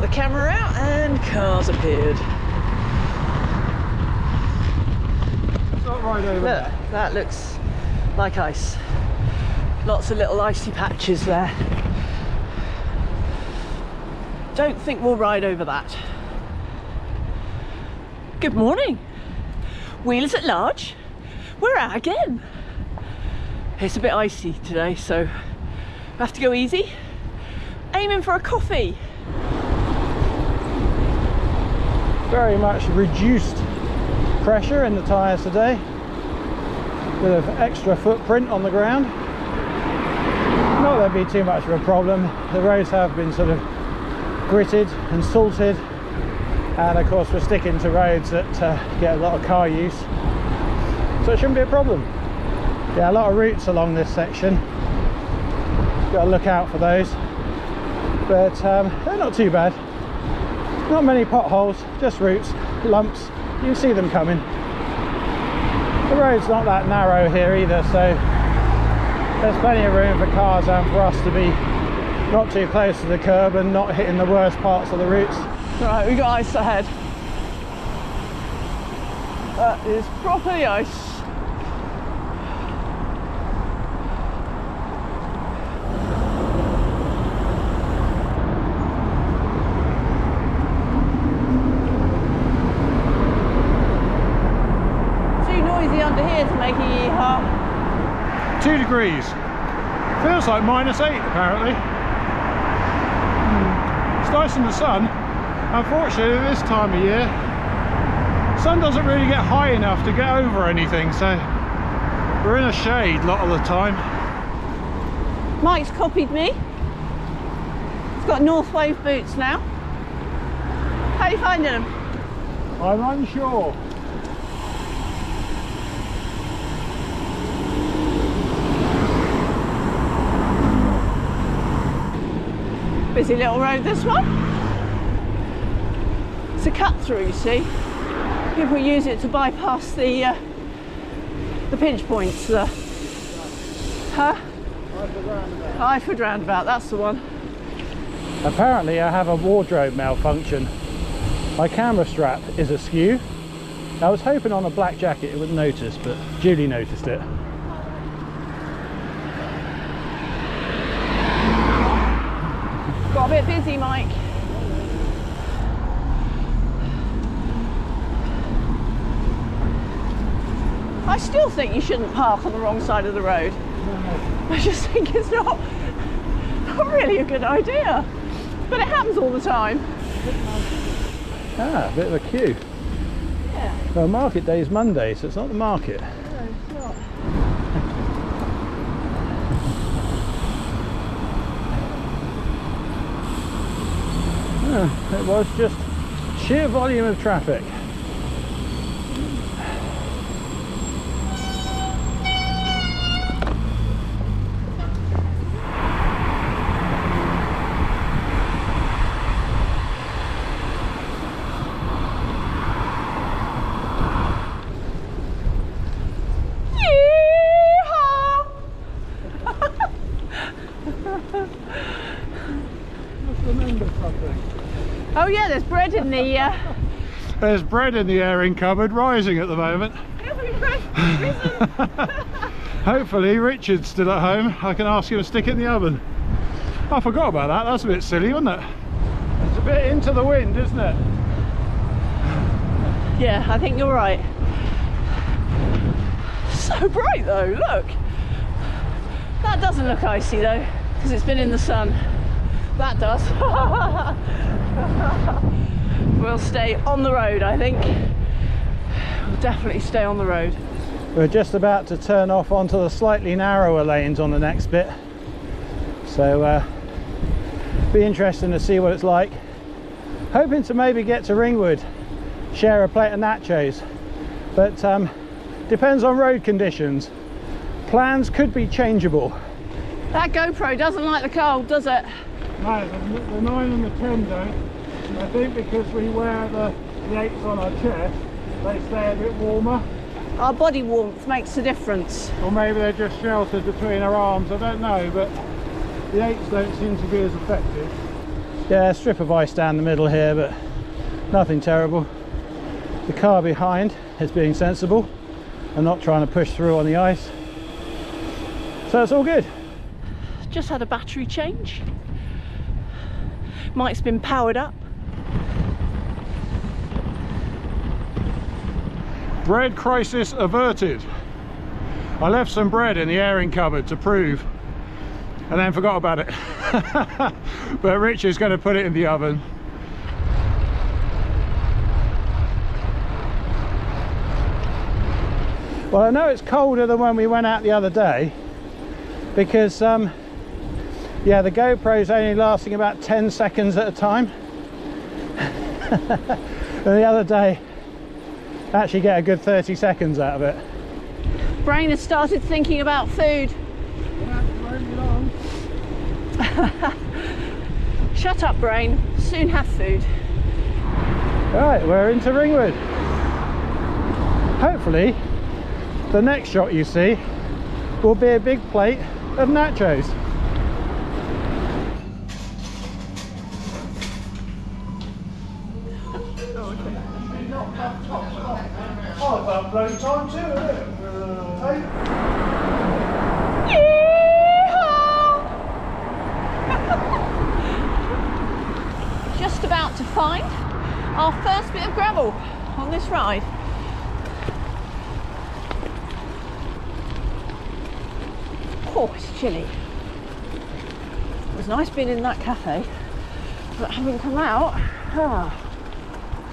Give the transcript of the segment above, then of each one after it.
Got the camera out and cars appeared. It's not right over Look, there. that looks like ice. Lots of little icy patches there. Don't think we'll ride over that. Good morning. Wheelers at large. We're out again. It's a bit icy today, so we have to go easy. Aiming for a coffee. Very much reduced pressure in the tyres today. Bit of extra footprint on the ground. Not that there'd be too much of a problem. The roads have been sort of gritted and salted, and of course we're sticking to roads that get a lot of car use, so it shouldn't be a problem. Yeah, a lot of routes along this section. Got to look out for those, but they're not too bad. Not many potholes, just roots, lumps. You can see them coming. The road's not that narrow here either, so there's plenty of room for cars and for us to be not too close to the curb and not hitting the worst parts of the routes. Right, we got ice ahead. That is properly ice. Too noisy under here to make a yeehaw. 2 degrees. Feels like -8 apparently. It's nice in the sun. Unfortunately, this time of year, sun doesn't really get high enough to get over anything, so we're in a shade a lot of the time. Mike's copied me. He's got North Wave boots now. How are you finding them? I'm unsure. Busy little road, this one. It's a cut through, you see. People use it to bypass the pinch points. Iford roundabout, that's the one. Apparently I have a wardrobe malfunction. My camera strap is askew. I was hoping on a black jacket it wouldn't notice, but Julie noticed it. Got a bit busy, Mike. I still think you shouldn't park on the wrong side of the road. I just think it's not really a good idea. But it happens all the time. Ah, a bit of a queue. Yeah. Well, market day is Monday, so it's not the market. No, it's not. It was just sheer volume of traffic. Oh yeah, there's bread in the There's bread in the airing cupboard, rising at the moment. Hopefully Richard's still at home. I can ask him to stick it in the oven. I forgot about that. That's a bit silly, wasn't it? It's a bit into the wind, isn't it? Yeah, I think you're right. So bright though, look. That doesn't look icy though, because it's been in the sun. That does. We'll stay on the road, I think. We'll definitely stay on the road. We're just about to turn off onto the slightly narrower lanes on the next bit. So be interesting to see what it's like. Hoping to maybe get to Ringwood, share a plate of nachos, but depends on road conditions. Plans could be changeable. That GoPro doesn't like the cold, does it? No, the 9 and the 10 don't. I think because we wear the 8s on our chest, they stay a bit warmer. Our body warmth makes a difference. Or maybe they're just sheltered between our arms, I don't know, but the 8s don't seem to be as effective. Yeah, a strip of ice down the middle here, but nothing terrible. The car behind is being sensible and not trying to push through on the ice, so it's all good. Just had a battery change. Mike's been powered up. Bread crisis averted. I left some bread in the airing cupboard to prove, and then forgot about it. But Richard's going to put it in the oven. Well, I know it's colder than when we went out the other day, because yeah, the GoPro's only lasting about 10 seconds at a time. And the other day actually get a good 30 seconds out of it. Brain has started thinking about food. Shut up, Brain. Soon have food. Right, we're into Ringwood. Hopefully the next shot you see will be a big plate of nachos. Oh, about bloody time too, isn't it? Just about to find our first bit of gravel on this ride. Oh, it's chilly. It was nice being in that cafe, but having come out,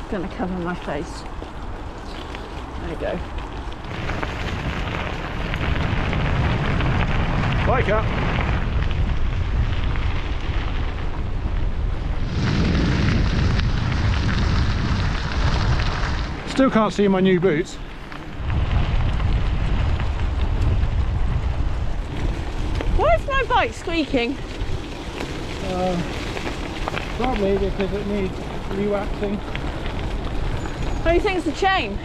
it's going to cover my face. There you go. Bike up. Still can't see my new boots. Why is my bike squeaking? Probably because it needs re-waxing. What do you think's the chain?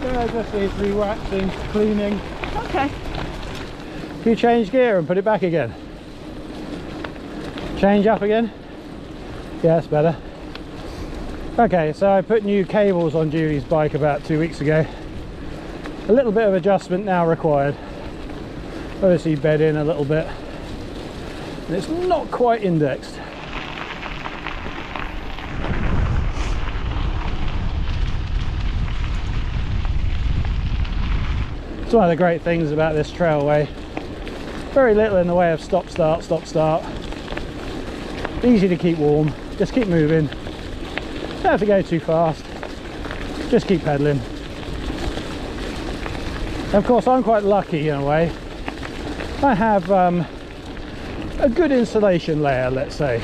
Yeah, it just needs re-waxing, cleaning. Okay. If you change gear and put it back again. Change up again. Yeah, that's better. Okay, so I put new cables on Julie's bike about 2 weeks ago. A little bit of adjustment now required. Obviously bed in a little bit. And it's not quite indexed. It's one of the great things about this trailway. Very little in the way of stop start, stop start. Easy to keep warm, just keep moving. Don't have to go too fast, just keep pedaling. Of course, I'm quite lucky in a way. I have a good insulation layer, let's say.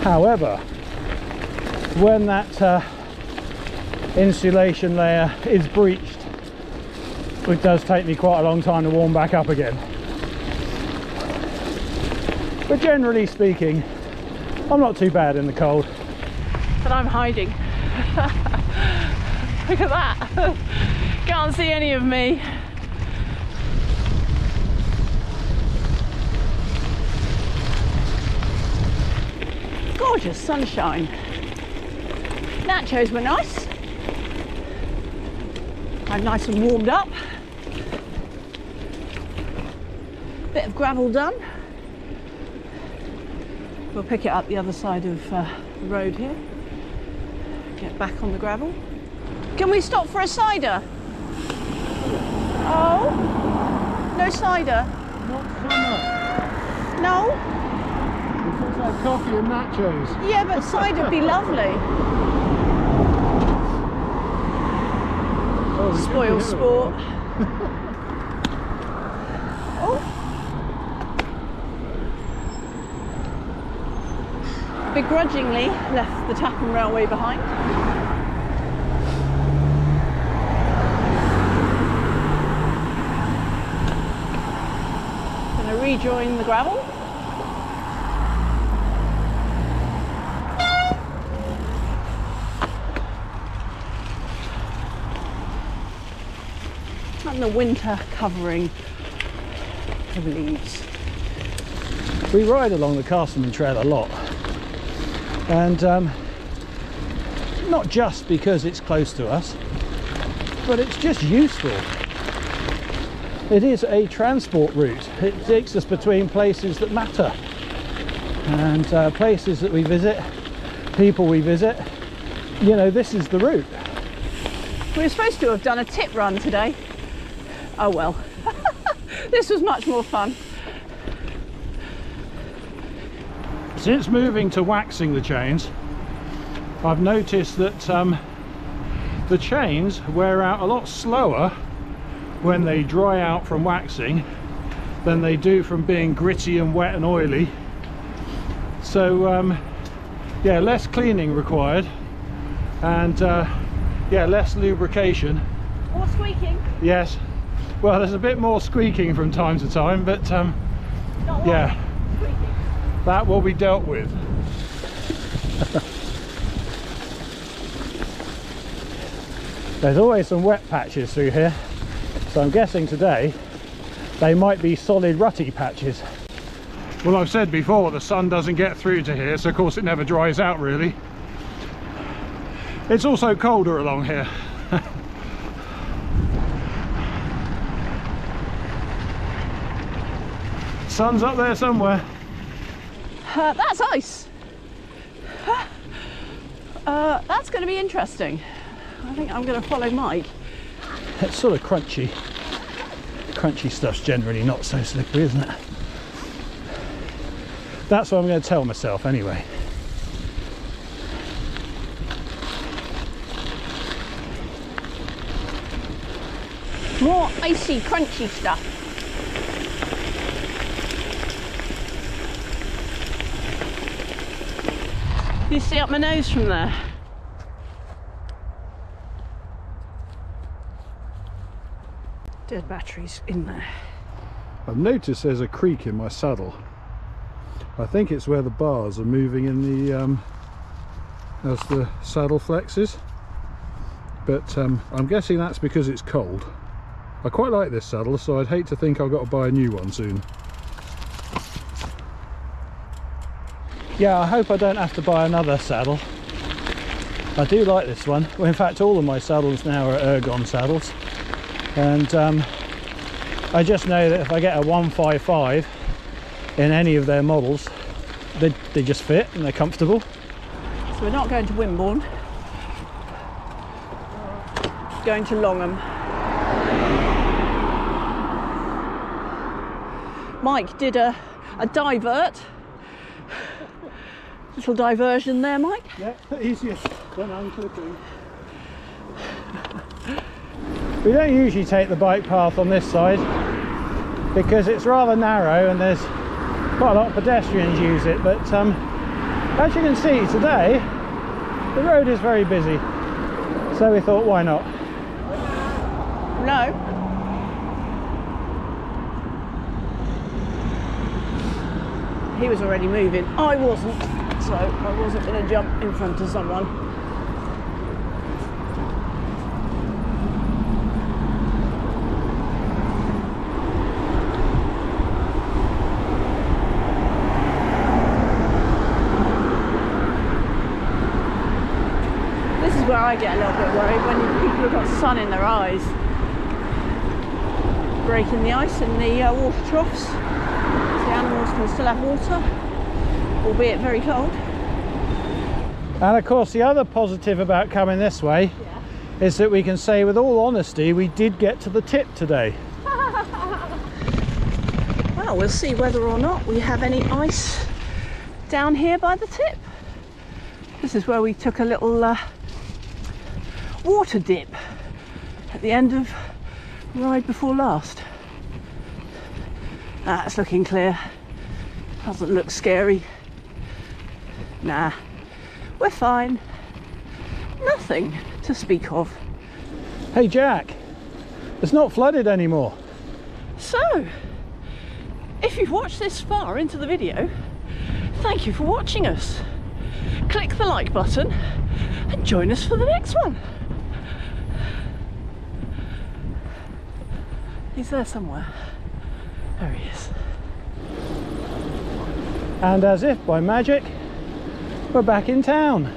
However, when that insulation layer is breached, it does take me quite a long time to warm back up again. But generally speaking, I'm not too bad in the cold. But I'm hiding. Look at that. Can't see any of me. Gorgeous sunshine. Nachos were nice. I'm nice and warmed up. Bit of gravel done. We'll pick it up the other side of the road here. Get back on the gravel. Can we stop for a cider? Oh, no cider. Not summer. No? It feels like coffee and nachos. Yeah, but cider would be lovely. Oh, Spoil sport. Oh. Begrudgingly left the Tappan Railway behind. Going to rejoin the gravel. And the winter covering of leaves. We ride along the Castleman Trail a lot, and not just because it's close to us, but it's just useful. It is a transport route. It takes us between places that matter, and places that we visit, people we visit. You know, this is the route. We were supposed to have done a tip run today. Oh well. This was much more fun. Since moving to waxing the chains, I've noticed that the chains wear out a lot slower when they dry out from waxing than they do from being gritty and wet and oily. So yeah, less cleaning required, and yeah, less lubrication. More squeaking. Yes, well, there's a bit more squeaking from time to time, but yeah, that will be dealt with. There's always some wet patches through here, so I'm guessing today they might be solid rutty patches. Well, I've said before, the sun doesn't get through to here, so of course it never dries out really. It's also colder along here. Sun's up there somewhere. That's ice. That's going to be interesting. I think I'm going to follow Mike. It's sort of crunchy. Crunchy stuff's generally not so slippery, isn't it? That's what I'm going to tell myself anyway. More icy, crunchy stuff. You see up my nose from there? Dead batteries in there. I've noticed there's a creak in my saddle. I think it's where the bars are moving in the as the saddle flexes, but I'm guessing that's because it's cold. I quite like this saddle, so I'd hate to think I've got to buy a new one soon. Yeah, I hope I don't have to buy another saddle. I do like this one. Well, in fact, all of my saddles now are ergon saddles, and I just know that if I get a 155 in any of their models, they just fit and they're comfortable. So we're not going to Wimborne, going to Longham. Mike did a divert. Little diversion there, Mike. Yeah, easiest when unclipping. We don't usually take the bike path on this side because it's rather narrow and there's quite a lot of pedestrians use it, but as you can see today the road is very busy, so we thought, why not? No. He was already moving. I wasn't, so I wasn't going to jump in front of someone. This is where I get a little bit worried, when people have got sun in their eyes, breaking the ice in the water troughs. The animals can still have water, albeit very cold. And of course the other positive about coming this way is that we can say with all honesty we did get to the tip today. Well, we'll see whether or not we have any ice down here by the tip. This is where we took a little water dip at the end of ride before last. That's looking clear. Doesn't look scary. Nah, we're fine. Nothing to speak of. Hey Jack, it's not flooded anymore. So, if you've watched this far into the video, thank you for watching us. Click the like button and join us for the next one. He's there somewhere. There he is. And as if by magic, we're back in town.